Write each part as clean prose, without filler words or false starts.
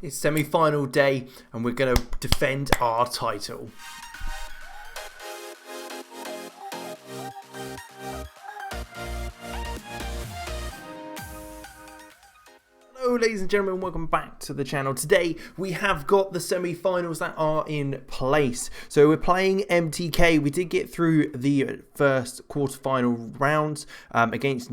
It's semi-final day and we're going to defend our title. Hello ladies and gentlemen, welcome back to the channel. Today we have got the semi-finals that are in place. So we're playing MTK. We did get through the first quarter-final rounds against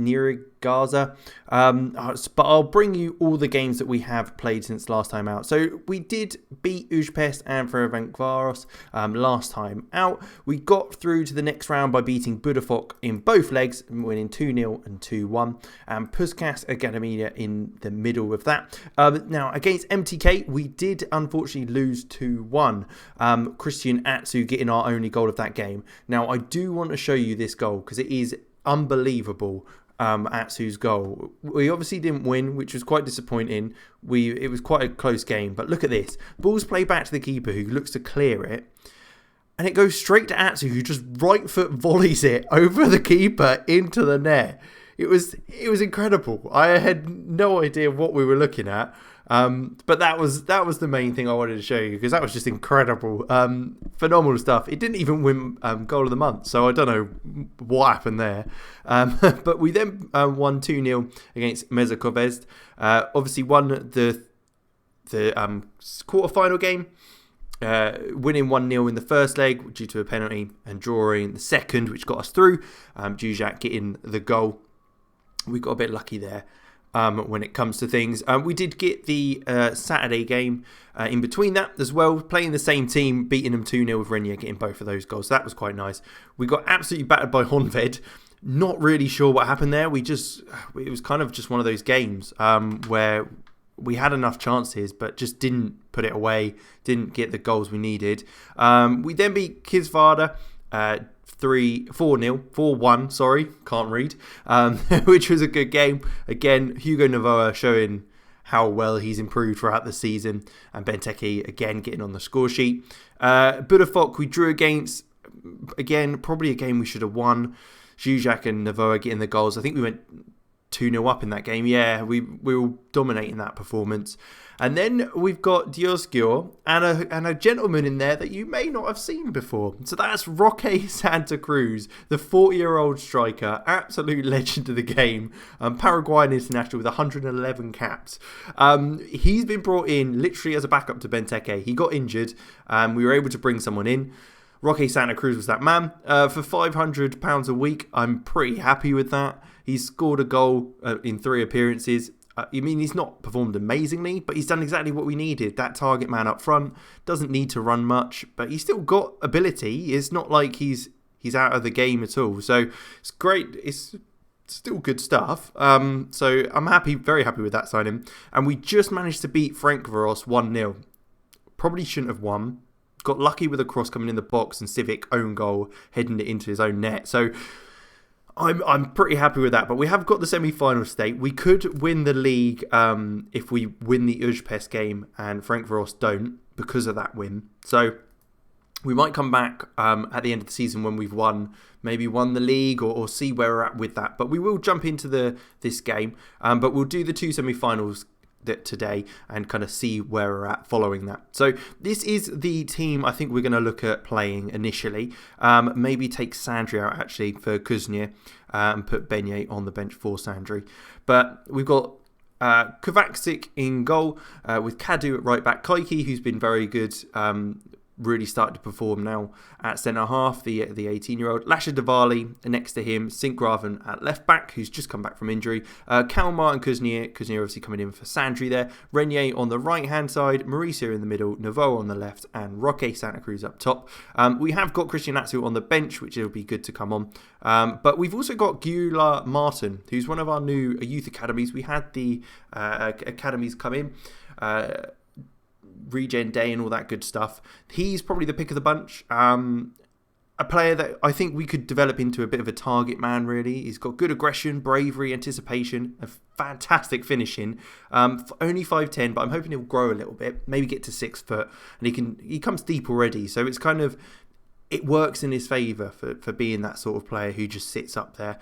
Gaza. But I'll bring you all the games that we have played since last time out. So we did beat Uzpest and Ferencvaros last time out. We got through to the next round by beating Budafok in both legs, winning 2-0 and 2-1. And Puskas Academia in the middle of that. Now against MTK, we did unfortunately lose 2-1. Christian Atsu getting our only goal of that game. Now I do want to show you this goal because it is unbelievable. Atsu's goal. We obviously didn't win, which was quite disappointing. It was quite a close game, but look at this. Ball's played back to the keeper who looks to clear it, and it goes straight to Atsu who just right foot volleys it over the keeper into the net. It was incredible. I had no idea what we were looking at. But that was the main thing I wanted to show you because that was just incredible. Phenomenal stuff. It didn't even win goal of the month, so I don't know what happened there. But we then won 2-0 against Mezakovest. Obviously won the quarter-final game, winning 1-0 in the first leg due to a penalty and drawing the second, which got us through. Jujak getting the goal. We got a bit lucky there. When it comes to things. We did get the Saturday game in between that as well, playing the same team, beating them 2-0 with Renier, getting both of those goals. So that was quite nice. We got absolutely battered by Honved. Not really sure what happened there. It was kind of just one of those games where we had enough chances but just didn't put it away, didn't get the goals we needed. We then beat Kisvarda 4-1, sorry, can't read, which was a good game. Again, Hugo Novoa showing how well he's improved throughout the season, and Benteke again getting on the score sheet. Budafok we drew against, again, probably a game we should have won. Zuzak and Novoa getting the goals. I think we went 2-0 up in that game. Yeah, we were dominating that performance. And then we've got Diosgyur and a gentleman in there that you may not have seen before. So that's Roque Santa Cruz, the 40-year-old striker, absolute legend of the game, Paraguayan international with 111 caps. He's been brought in literally as a backup to Benteke. He got injured. We were able to bring someone in. Roque Santa Cruz was that man. For £500 a week, I'm pretty happy with that. He's scored a goal in 3 appearances. He's not performed amazingly, but he's done exactly what we needed. That target man up front doesn't need to run much, but he's still got ability. It's not like he's out of the game at all. So it's great. It's still good stuff. So I'm happy, very happy with that signing. And we just managed to beat Ferencvaros 1-0. Probably shouldn't have won. Got lucky with a cross coming in the box and Civic own goal, heading it into his own net. So I'm pretty happy with that, but we have got the semi-final state. We could win the league if we win the Uzpest game and Ferencvaros don't because of that win. So we might come back at the end of the season when we've maybe won the league or see where we're at with that. But we will jump into this game, but we'll do the 2 semi-finals today and kind of see where we're at following that. So this is the team I think we're going to look at playing initially. Maybe take Sandri out actually for Kuznia and put Beignet on the bench for Sandri. But we've got Kovacic in goal with Kadu at right back. Kaiki, who's been very good, really started to perform now at centre half, the 18-year-old. Lasha Diwali next to him. Sinkgraven at left back, who's just come back from injury. Kalmar and Kuznia obviously coming in for Sandri there. Renier on the right-hand side. Mauricio in the middle. Novoa on the left. And Roque Santa Cruz up top. We have got Christian Atsu on the bench, which will be good to come on. But we've also got Gyula Martin, who's one of our new youth academies. We had the academies come in. Regen Day and all that good stuff. He's probably the pick of the bunch. A player that I think we could develop into a bit of a target man, really. He's got good aggression, bravery, anticipation, and fantastic finishing. Only 5'10", but I'm hoping he'll grow a little bit, maybe get to 6 foot, and he comes deep already. So it's kind of, it works in his favour for being that sort of player who just sits up there.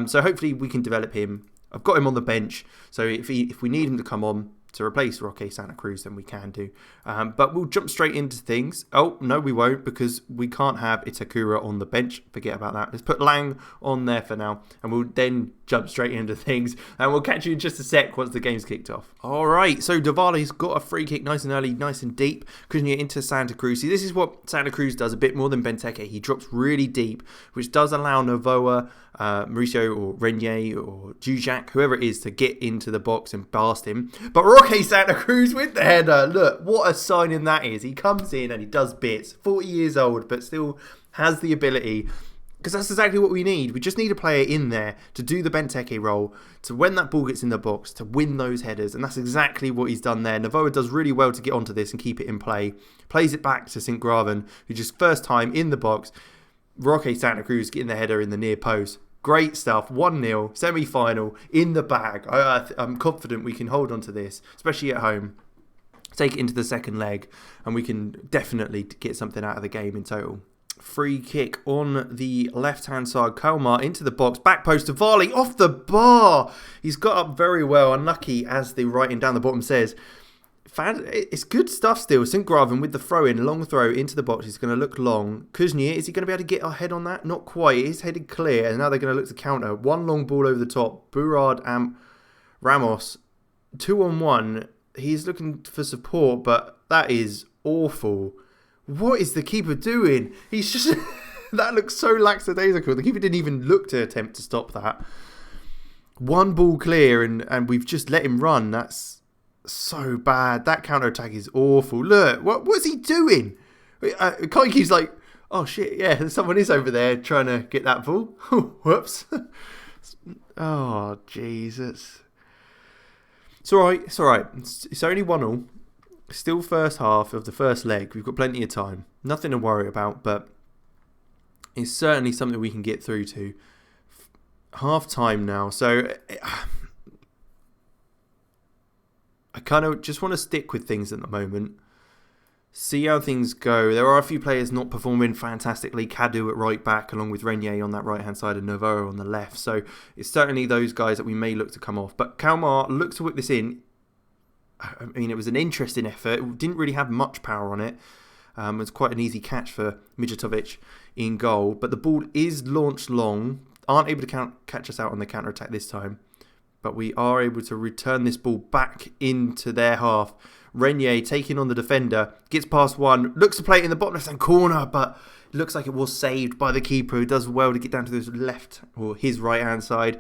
So hopefully we can develop him. I've got him on the bench, so if we need him to come on, to replace Roque Santa Cruz, then we can do. But we'll jump straight into things. Oh, no, we won't, because we can't have Itakura on the bench. Forget about that. Let's put Lang on there for now, and we'll then jump straight into things. And we'll catch you in just a sec once the game's kicked off. All right, so Diwali's got a free kick nice and early, nice and deep, pushing it into Santa Cruz. See, this is what Santa Cruz does a bit more than Benteke. He drops really deep, which does allow Novoa, Mauricio or Renier or Jujak, whoever it is, to get into the box and blast him. But Roque Santa Cruz with the header. Look, what a signing that is. He comes in and he does bits. 40 years old, but still has the ability. Because that's exactly what we need. We just need a player in there to do the Benteke role, to when that ball gets in the box, to win those headers. And that's exactly what he's done there. Novoa does really well to get onto this and keep it in play. Plays it back to St. Graven, who just first time in the box. Roque Santa Cruz getting the header in the near post. Great stuff. 1-0, semi-final, in the bag. I'm confident we can hold on to this, especially at home. Take it into the second leg, and we can definitely get something out of the game in total. Free kick on the left-hand side. Kalmar into the box. Back post to Varley. Off the bar. He's got up very well. Unlucky, as the writing down the bottom says. It's good stuff still. St. Graven with the throw-in. Long throw into the box. He's going to look long. Kuznier, is he going to be able to get ahead on that? Not quite. It is headed clear. And now they're going to look to counter. One long ball over the top. Burrard and Ramos. 2-on-1. He's looking for support, but that is awful. What is the keeper doing? He's just... that looks so lackadaisical. The keeper didn't even look to attempt to stop that. One ball clear and we've just let him run. That's so bad. That counter-attack is awful. Look, what's he doing? Kaiki's like, oh shit, yeah, someone is over there trying to get that ball. Whoops. Oh, Jesus. It's alright, it's alright. It's only 1-1. Still first half of the first leg. We've got plenty of time. Nothing to worry about, but it's certainly something we can get through to. Half time now, so I kind of just want to stick with things at the moment. See how things go. There are a few players not performing fantastically. Kadu at right back, along with Renier on that right hand side and Novoa on the left. So it's certainly those guys that we may look to come off. But Kalmar looks to whip this in. I mean, it was an interesting effort. It didn't really have much power on it. It was quite an easy catch for Mijatovic in goal. But the ball is launched long. Aren't able to catch us out on the counter-attack this time. But we are able to return this ball back into their half. Renier taking on the defender. Gets past one. Looks to play it in the bottom left-hand corner. But it looks like it was saved by the keeper, who does well to get down to his left or his right-hand side.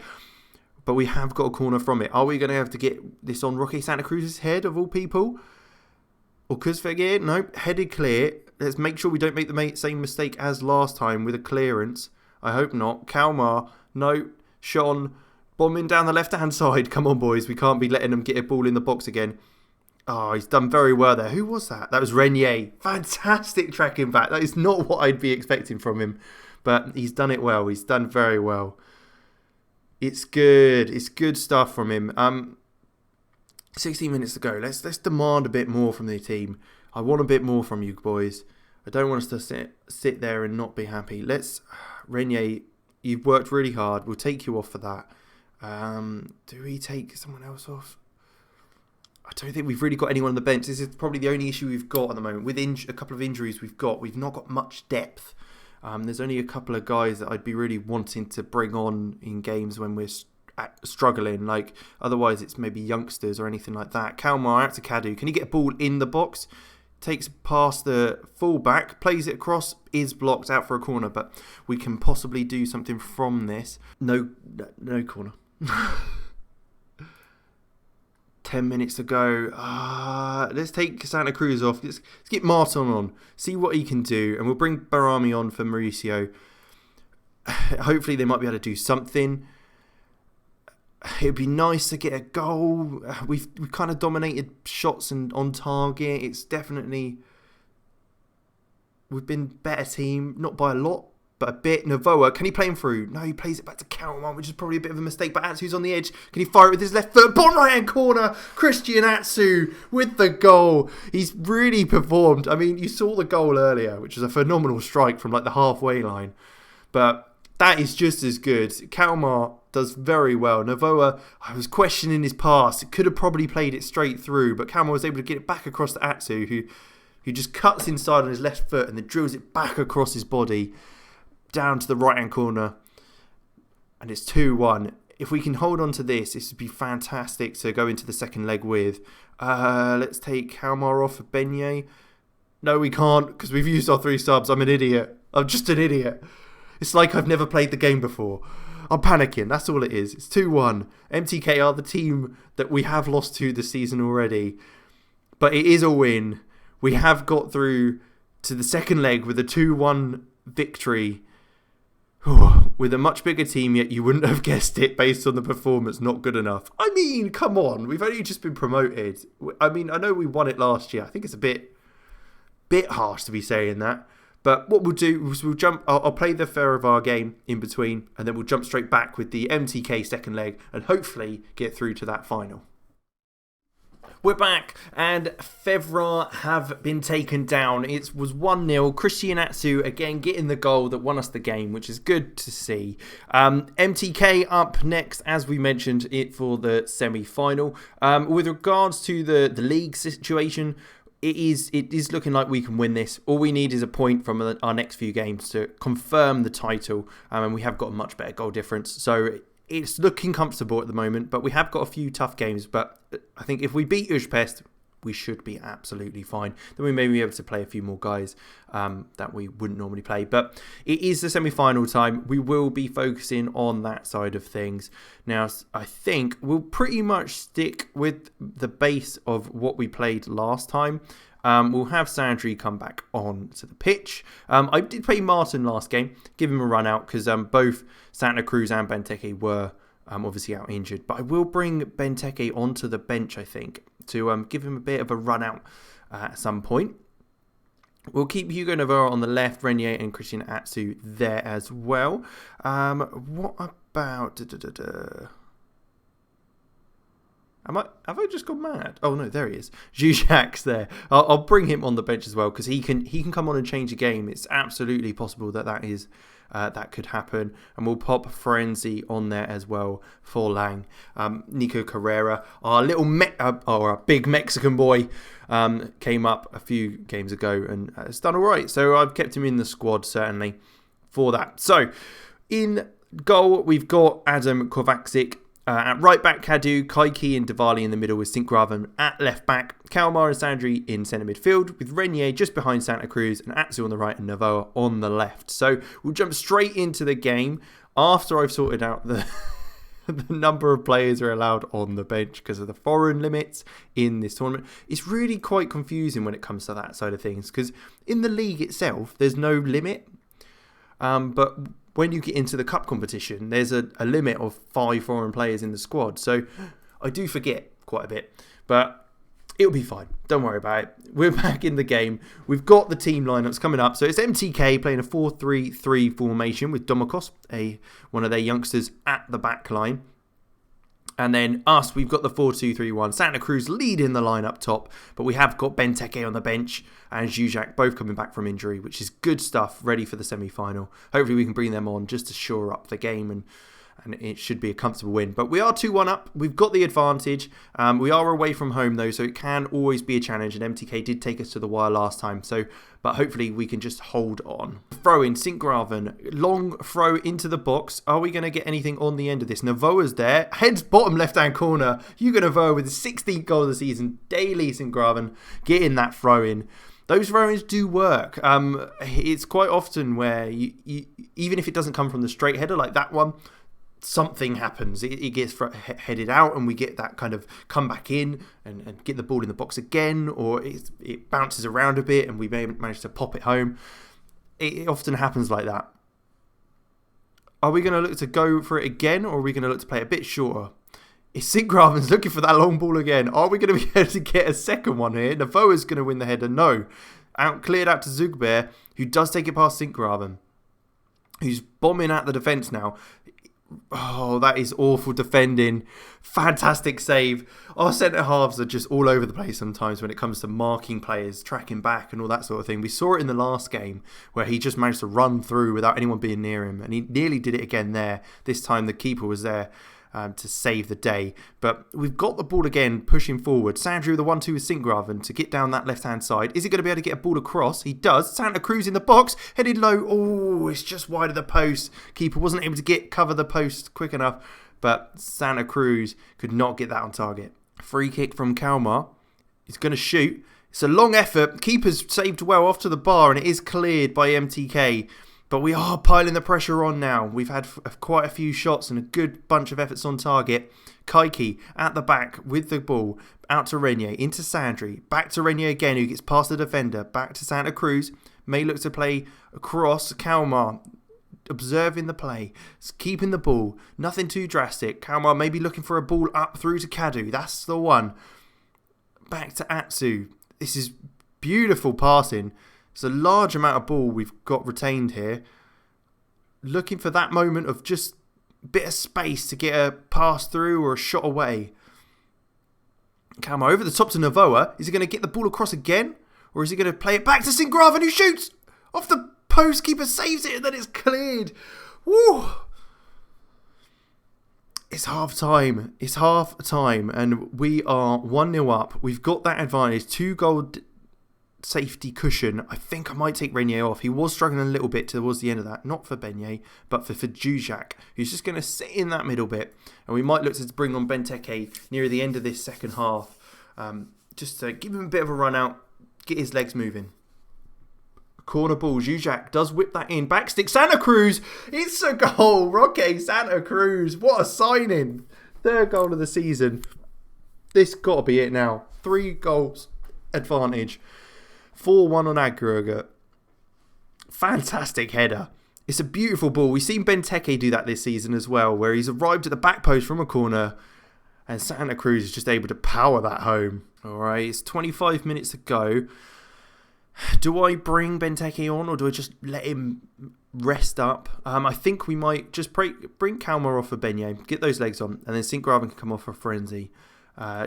But we have got a corner from it. Are we going to have to get this on Roque Santa Cruz's head, of all people? Or Kuzvegir? No, headed clear. Let's make sure we don't make the same mistake as last time with a clearance. I hope not. Kalmar, no. Sean, bombing down the left-hand side. Come on, boys. We can't be letting them get a ball in the box again. Oh, he's done very well there. Who was that? That was Renier. Fantastic tracking back. That is not what I'd be expecting from him. But he's done it well. He's done very well. It's good. It's good stuff from him. 16 minutes to go. Let's demand a bit more from the team. I want a bit more from you boys. I don't want us to sit there and not be happy. Renier, you've worked really hard. We'll take you off for that. Do we take someone else off? I don't think we've really got anyone on the bench. This is probably the only issue we've got at the moment. With a couple of injuries we've not got much depth. There's only a couple of guys that I'd be really wanting to bring on in games when we're struggling. Like, otherwise it's maybe youngsters or anything like that. Kalmar out to Kadu. Can he get a ball in the box? Takes past the fullback, plays it across, is blocked out for a corner, but we can possibly do something from this. No corner. 10 minutes to go. Let's take Santa Cruz off. Let's get Martin on. See what he can do. And we'll bring Barami on for Mauricio. Hopefully they might be able to do something. It'd be nice to get a goal. We've kind of dominated shots and on target. It's definitely... We've been better team. Not by a lot, but a bit. Novoa, can he play him through? No, he plays it back to Kalman, which is probably a bit of a mistake. But Atsu's on the edge. Can he fire it with his left foot? Bottom right-hand corner. Christian Atsu with the goal. He's really performed. I mean, you saw the goal earlier, which was a phenomenal strike from like the halfway line. But that is just as good. Kalmar does very well. Novoa, I was questioning his pass. It could have probably played it straight through, but Kalmar was able to get it back across to Atsu, who just cuts inside on his left foot and then drills it back across his body down to the right-hand corner. And it's 2-1. If we can hold on to this would be fantastic to go into the second leg with. Let's take Kalmar off for Beignet. No, we can't, because we've used our 3 subs. I'm an idiot. I'm just an idiot. It's like I've never played the game before. I'm panicking. That's all it is. It's 2-1. MTK are the team that we have lost to this season already. But it is a win. We have got through to the second leg with a 2-1 victory. With a much bigger team, yet you wouldn't have guessed it based on the performance. Not good enough. I mean, come on. We've only just been promoted. I mean, I know we won it last year. I think it's a bit harsh to be saying that. But what we'll do is we'll jump. I'll play the Fehérvár game in between, and then we'll jump straight back with the MTK second leg and hopefully get through to that final. We're back, and Fehérvár have been taken down. It was 1-0. Christian Atsu again getting the goal that won us the game, which is good to see. MTK up next, as we mentioned, it for the semi-final. With regards to the league situation, it is looking like we can win this. All we need is a point from our next few games to confirm the title, and we have got a much better goal difference. So it's looking comfortable at the moment, but we have got a few tough games. But I think if we beat Újpest, we should be absolutely fine. Then we may be able to play a few more guys that we wouldn't normally play. But it is the semi-final time. We will be focusing on that side of things. Now, I think we'll pretty much stick with the base of what we played last time. We'll have Sandri come back on to the pitch. I did play Martin last game, give him a run out because both Santa Cruz and Benteke were obviously out injured. But I will bring Benteke onto the bench, I think, to give him a bit of a run out at some point. We'll keep Hugo Navarro on the left, Renier and Christian Atsu there as well. What about... Have I just gone mad? Oh no, there he is. Zuzak's there. I'll bring him on the bench as well because he can come on and change the game. It's absolutely possible that could happen. And we'll pop Frenzy on there as well for Lang. Nico Carrera, our big Mexican boy, came up a few games ago and has done all right. So I've kept him in the squad certainly for that. So in goal, we've got Adam Kovacic. At right back, Kadu, Kaiki and Diwali in the middle with Sinkgraven at left back, Kalmar and Sandri in centre midfield, with Renier just behind Santa Cruz and Atsu on the right and Novoa on the left. So we'll jump straight into the game after I've sorted out the number of players are allowed on the bench because of the foreign limits in this tournament. It's really quite confusing when it comes to that side of things because in the league itself, there's no limit. But when you get into the cup competition, there's a limit of 5 foreign players in the squad. So I do forget quite a bit, but it'll be fine. Don't worry about it. We're back in the game. We've got the team lineups coming up. So it's MTK playing a 4-3-3 formation with Domokos, one of their youngsters, at the back line. And then us, we've got the 4-2-3-1. Santa Cruz leading the line up top. But we have got Benteke on the bench and Zuzak both coming back from injury, which is good stuff, ready for the semi-final. Hopefully we can bring them on just to shore up the game and it should be a comfortable win. But we are 2-1 up. We've got the advantage. We are away from home though, so it can always be a challenge. And MTK did take us to the wire last time. But hopefully we can just hold on. Throw in, Sinkgraven. Long throw into the box. Are we going to get anything on the end of this? Novoa's there. Heads bottom left-hand corner. Hugo Novoa with his 16th goal of the season. Daily Sinkgraven getting that throw in. Those throw-ins do work. It's quite often where you even if it doesn't come from the straight header like that one, something happens. It gets headed out and we get that kind of come back in and get the ball in the box again, or it bounces around a bit and we may manage to pop it home. It often happens like that. Are we going to look to go for it again, or are we going to look to play a bit shorter? Is Sinkgraven's looking for that long ball again? Are we going to be able to get a second one here? Novoa's going to win the header. No. Cleared out to Zugbear, who does take it past Sinkgraven, who's bombing at the defence now. Oh, that is awful defending. Fantastic save. Our centre-halves are just all over the place sometimes when it comes to marking players, tracking back and all that sort of thing. We saw it in the last game where he just managed to run through without anyone being near him. And he nearly did it again there. This time the keeper was there to save the day. But we've got the ball again pushing forward. Sandro the 1-2 with Sinkgraven to get down that left-hand side. Is he going to be able to get a ball across? He does. Santa Cruz in the box. Headed low. Oh, it's just wide of the post. Keeper wasn't able to cover the post quick enough. But Santa Cruz could not get that on target. Free kick from Kalmar. He's going to shoot. It's a long effort. Keeper's saved well off to the bar and it is cleared by MTK. But we are piling the pressure on now. We've had quite a few shots and a good bunch of efforts on target. Kaiki at the back with the ball. Out to Renier. Into Sandri. Back to Renier again, who gets past the defender. Back to Santa Cruz. May look to play across. Kalmar observing the play. Keeping the ball. Nothing too drastic. Kalmar maybe looking for a ball up through to Kadu. That's the one. Back to Atsu. This is beautiful passing. It's a large amount of ball we've got retained here. Looking for that moment of just a bit of space to get a pass through or a shot away. Kalmar over the top to Novoa. Is he going to get the ball across again? Or is he going to play it back to Sinkgraven who shoots? Off the post, keeper saves it and then it's cleared. Woo! It's half time. It's half time and we are 1-0 up. We've got that advantage. 2-goal safety cushion. I think I might take Renier off. He was struggling a little bit towards the end of that. Not for Beignet, but for Jujak, who's just going to sit in that middle bit. And we might look to bring on Benteke near the end of this second half. Just to give him a bit of a run out, get his legs moving. Corner ball. Jujak does whip that in. Backstick. Santa Cruz. It's a goal. Roque Santa Cruz. What a signing. Third goal of the season. This got to be it now. 3 goals advantage. 4-1 on aggregate. Fantastic header. It's a beautiful ball. We've seen Benteke do that this season as well, where he's arrived at the back post from a corner and Santa Cruz is just able to power that home. Alright, it's 25 minutes to go. Do I bring Benteke on or do I just let him rest up? I think we might just bring Kalmar off for Beignet, get those legs on, and then Sinkgraven can come off for Frenzy.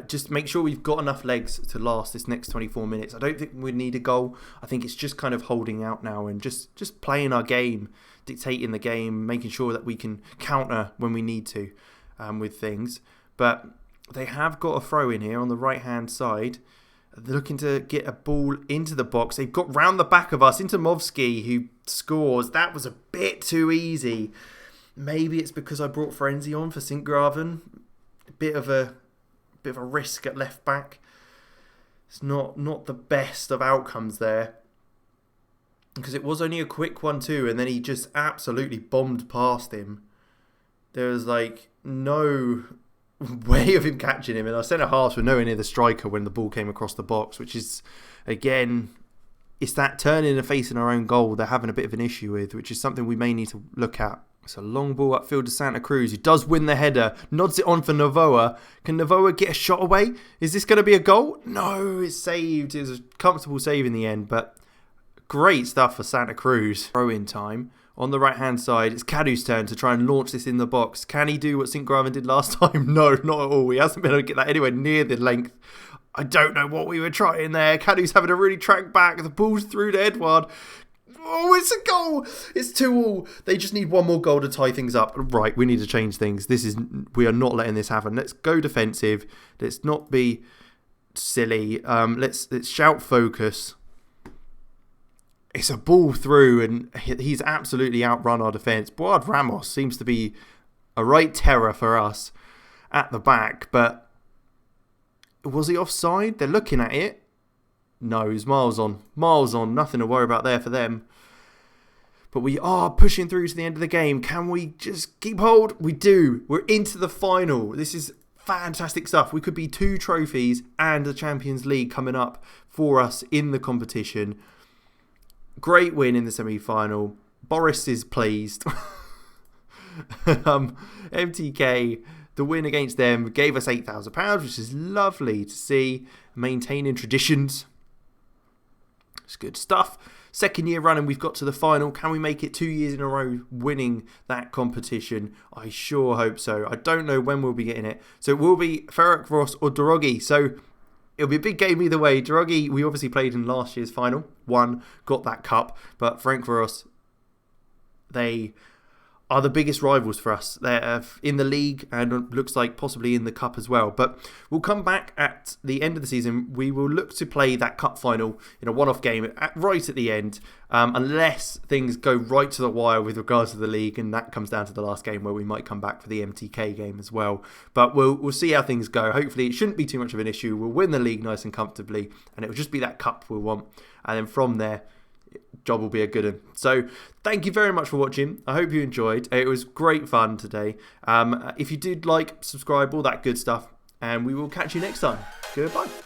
Just make sure we've got enough legs to last this next 24 minutes. I don't think we need a goal. I think it's just kind of holding out now and just playing our game, dictating the game, making sure that we can counter when we need to with things. But they have got a throw in here on the right-hand side. They're looking to get a ball into the box. They've got round the back of us into Movsky, who scores. That was a bit too easy. Maybe it's because I brought Frenzy on for Sinkgraven. A bit of a risk at left back. It's not the best of outcomes there. Because it was only a quick 1-2 and then he just absolutely bombed past him. There was no way of him catching him, and our centre-halves were nowhere near the striker when the ball came across the box, which is, again, it's that turning and facing our own goal they're having a bit of an issue with, which is something we may need to look at. It's a long ball upfield to Santa Cruz, who does win the header, nods it on for Novoa. Can Novoa get a shot away? Is this going to be a goal? No, it's saved. It was a comfortable save in the end, but great stuff for Santa Cruz. Throw-in time. On the right-hand side, it's Kadu's turn to try and launch this in the box. Can he do what Sinkgraven did last time? No, not at all. He hasn't been able to get that anywhere near the length. I don't know what we were trying there. Kadu's having to really track back. The ball's through to Edward. Oh, it's a goal. It's 2-2. They just need one more goal to tie things up. Right, we need to change things. We are not letting this happen. Let's go defensive. Let's not be silly. Let's shout focus. It's a ball through and he's absolutely outrun our defence. Boad Ramos seems to be a right terror for us at the back. But was he offside? They're looking at it. No, he's miles on. Miles on. Nothing to worry about there for them. But we are pushing through to the end of the game. Can we just keep hold? We do. We're into the final. This is fantastic stuff. We could be 2 trophies and the Champions League coming up for us in the competition. Great win in the semi-final. Boris is pleased. MTK, the win against them, gave us £8,000, which is lovely to see. Maintaining traditions. It's good stuff. Second year running, we've got to the final. Can we make it 2 years in a row winning that competition? I sure hope so. I don't know when we'll be getting it. So it will be Ferencváros or Drogi. So it'll be a big game either way. Drogi, we obviously played in last year's final. Won, got that cup. But Ferencváros, they are the biggest rivals for us. They're in the league and looks like possibly in the cup as well. But we'll come back at the end of the season. We will look to play that cup final in a one-off game right at the end, unless things go right to the wire with regards to the league, and that comes down to the last game where we might come back for the MTK game as well. But we'll see how things go. Hopefully it shouldn't be too much of an issue. We'll win the league nice and comfortably, and it will just be that cup we'll want. And then from there, job will be a good one. So thank you very much for watching. I hope you enjoyed. It was great fun today. If you did like, subscribe, all that good stuff, and we will catch you next time. Goodbye.